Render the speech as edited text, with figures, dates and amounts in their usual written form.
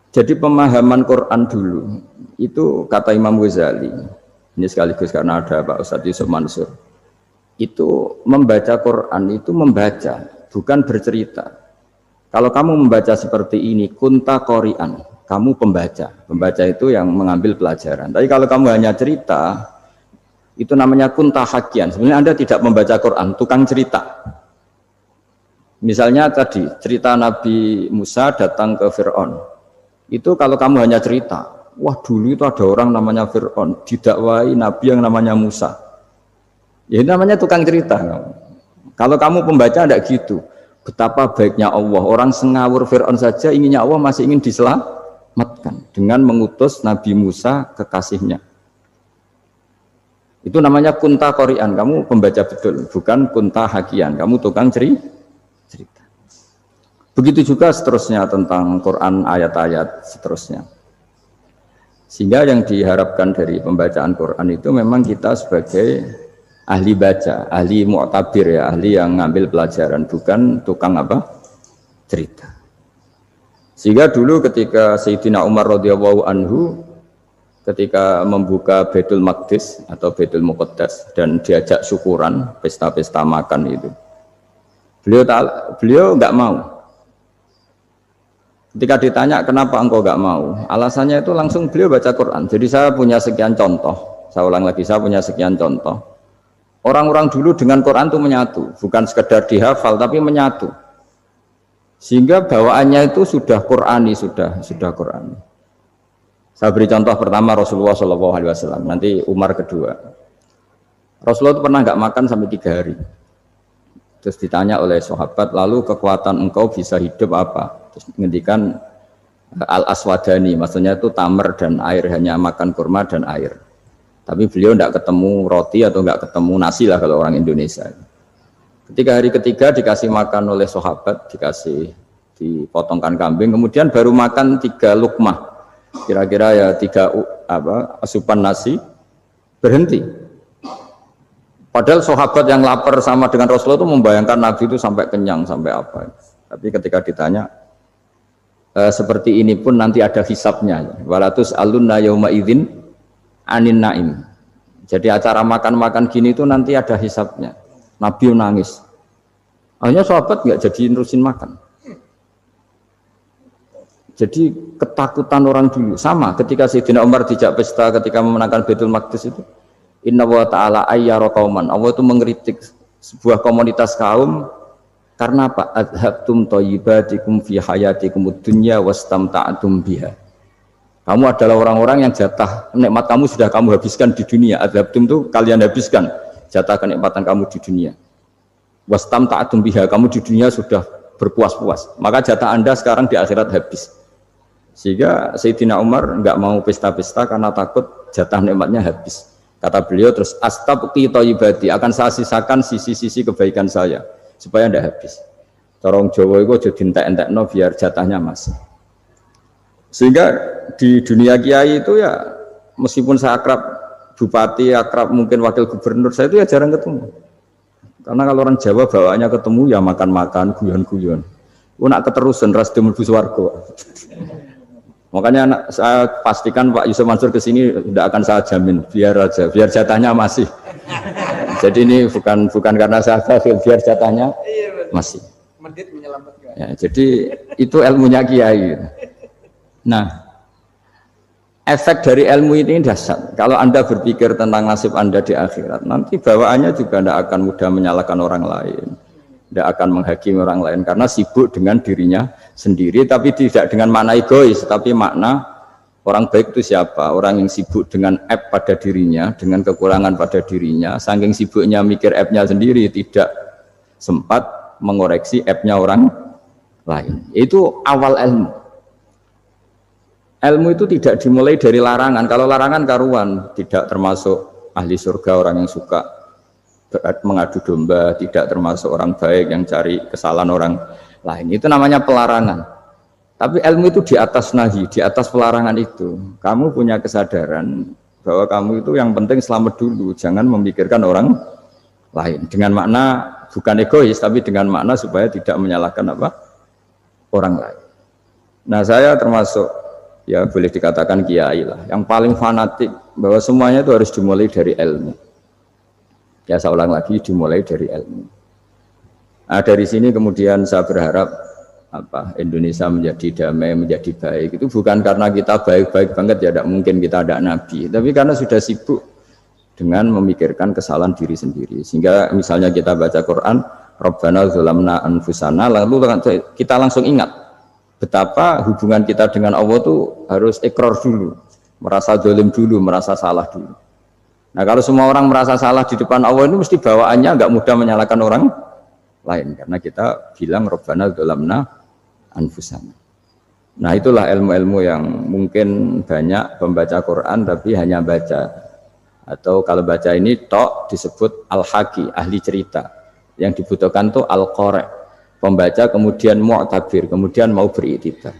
Jadi pemahaman Quran dulu itu kata Imam Ghazali. Ini sekaligus karena ada Pak Ustadz Yusuf Mansur. Itu membaca Quran itu membaca, bukan bercerita. Kalau kamu membaca seperti ini, kunta qori'an, kamu pembaca. Pembaca itu yang mengambil pelajaran. Tapi kalau kamu hanya cerita, itu namanya kunta hakian. Sebenarnya Anda tidak membaca Quran, tukang cerita. Misalnya tadi, cerita Nabi Musa datang ke Fir'aun. Itu kalau kamu hanya cerita, wah dulu itu ada orang namanya Fir'aun, didakwai Nabi yang namanya Musa. Ya itu namanya tukang cerita. Kalau kamu pembaca tidak gitu. Betapa baiknya Allah. Orang sengawur Fir'aun saja inginnya Allah masih ingin diselamatkan dengan mengutus Nabi Musa kekasihnya. Itu namanya kunta qori'an. Kamu pembaca betul, bukan kunta hakian. Kamu tukang cerita. Begitu juga seterusnya tentang Quran ayat-ayat seterusnya. Sehingga yang diharapkan dari pembacaan Quran itu memang kita sebagai ahli baca, ahli mu'tabir ya, ahli yang ngambil pelajaran, bukan tukang apa? Cerita. Sehingga dulu ketika Sayyidina Umar radhiyallahu anhu ketika membuka Baitul Maqdis atau Baitul Muqaddas dan diajak syukuran, pesta-pesta makan itu. Beliau enggak mau. Ketika ditanya kenapa engkau enggak mau? Alasannya itu langsung beliau baca Quran. Jadi saya punya sekian contoh. Saya ulang lagi, saya punya sekian contoh. Orang-orang dulu dengan Quran itu menyatu, bukan sekedar dihafal tapi menyatu. Sehingga bawaannya itu sudah Qurani, sudah Qurani. Saya beri contoh pertama Rasulullah SAW, nanti Umar kedua. Rasulullah itu pernah nggak makan sampai 3 hari. Terus ditanya oleh sahabat, lalu kekuatan engkau bisa hidup apa? Terus menghentikan al-aswadani, maksudnya itu tamar dan air, hanya makan kurma dan air. Tapi beliau tidak ketemu roti atau tidak ketemu nasi lah kalau orang Indonesia. Ketika hari ketiga dikasih makan oleh sahabat, dikasih dipotongkan kambing, kemudian baru makan 3 lukmah, kira-kira ya 3 asupan nasi, berhenti. Padahal sahabat yang lapar sama dengan Rasulullah itu membayangkan Nabi itu sampai kenyang, sampai apa. Tapi ketika ditanya, seperti ini pun nanti ada hisabnya. Walatus alunna yauma idzin anin naim. Jadi acara makan-makan gini itu nanti ada hisabnya. Nabi nangis. Akhirnya sahabat nggak jadi nerusin makan. Jadi ketakutan orang dulu sama ketika Sayyidina Umar dijak pesta ketika memenangkan Baitul Maqdis itu. Inna wa ta'ala ayyara qauman. Allah itu mengkritik sebuah komunitas kaum karena apa? Adhabtum thayyibatikum fi hayatikum ad-dunya wastamta'tum biha. Kamu adalah orang-orang yang jatah nikmat kamu sudah kamu habiskan di dunia. Adhabtum itu kalian habiskan jatah kenikmatan kamu di dunia. Wastamta'tum biha, kamu di dunia sudah berpuas-puas. Maka jatah Anda sekarang di akhirat habis. Sehingga Sayyidina Umar enggak mau pesta-pesta karena takut jatah nikmatnya habis. Kata beliau terus astabqi thayyibati, akan saya sisakan sisi-sisi kebaikan saya supaya enggak habis. Corong Jawa itu aja dientek-entekno biar jatahnya masih. Sehingga di dunia kiai itu ya meskipun saya akrab bupati, akrab mungkin wakil gubernur, saya itu ya jarang ketemu. Karena kalau orang Jawa bawaannya ketemu ya makan-makan, guyon-guyon. Nak keterusan ras demul buswargo. Makanya saya pastikan Pak Yusuf Mansur ke sini tidak akan saya jamin, biar aja, biar jatahnya masih. Jadi ini bukan karena saya biar jatahnya masih. Medit menyelamatkan. Ya, jadi itu ilmunya kiai. Nah, efek dari ilmu ini dahsyat. Kalau Anda berpikir tentang nasib Anda di akhirat, nanti bawaannya juga tidak akan mudah menyalahkan orang lain, tidak akan menghakimi orang lain karena sibuk dengan dirinya sendiri, tapi tidak dengan makna egois, tapi makna orang baik itu siapa? Orang yang sibuk dengan aib pada dirinya, dengan kekurangan pada dirinya, saking sibuknya mikir aibnya sendiri, tidak sempat mengoreksi aibnya orang lain. Itu awal ilmu. Ilmu itu tidak dimulai dari larangan. Kalau larangan karuan, tidak termasuk ahli surga orang yang suka mengadu domba, tidak termasuk orang baik yang cari kesalahan orang lain. Itu namanya pelarangan. Tapi ilmu itu di atas nahi, di atas pelarangan itu. Kamu punya kesadaran bahwa kamu itu yang penting selamat dulu, jangan memikirkan orang lain. Dengan makna bukan egois, tapi dengan makna supaya tidak menyalahkan orang lain. Nah, saya termasuk ya boleh dikatakan kiai lah, yang paling fanatik bahwa semuanya itu harus dimulai dari ilmu. Ya saya ulang lagi, dimulai dari ilmu. Nah, dari sini kemudian saya berharap Indonesia menjadi damai, menjadi baik. Itu bukan karena kita baik-baik banget, ya tidak mungkin kita ada nabi, tapi karena sudah sibuk dengan memikirkan kesalahan diri sendiri. Sehingga misalnya kita baca Quran, Rabbana dzalamna anfusana, lalu kita langsung ingat betapa hubungan kita dengan Allah itu harus ikrar dulu, merasa zalim dulu, merasa salah dulu. Nah kalau semua orang merasa salah di depan Allah ini mesti bawaannya nggak mudah menyalahkan orang lain, karena kita bilang Rabbana dzalamna anfusana. Nah itulah ilmu-ilmu yang mungkin banyak pembaca Quran tapi hanya baca, atau kalau baca ini tok disebut al-haqi, ahli cerita. Yang dibutuhkan tuh al-qari', pembaca kemudian mu'tabir, kemudian mau beriktibar.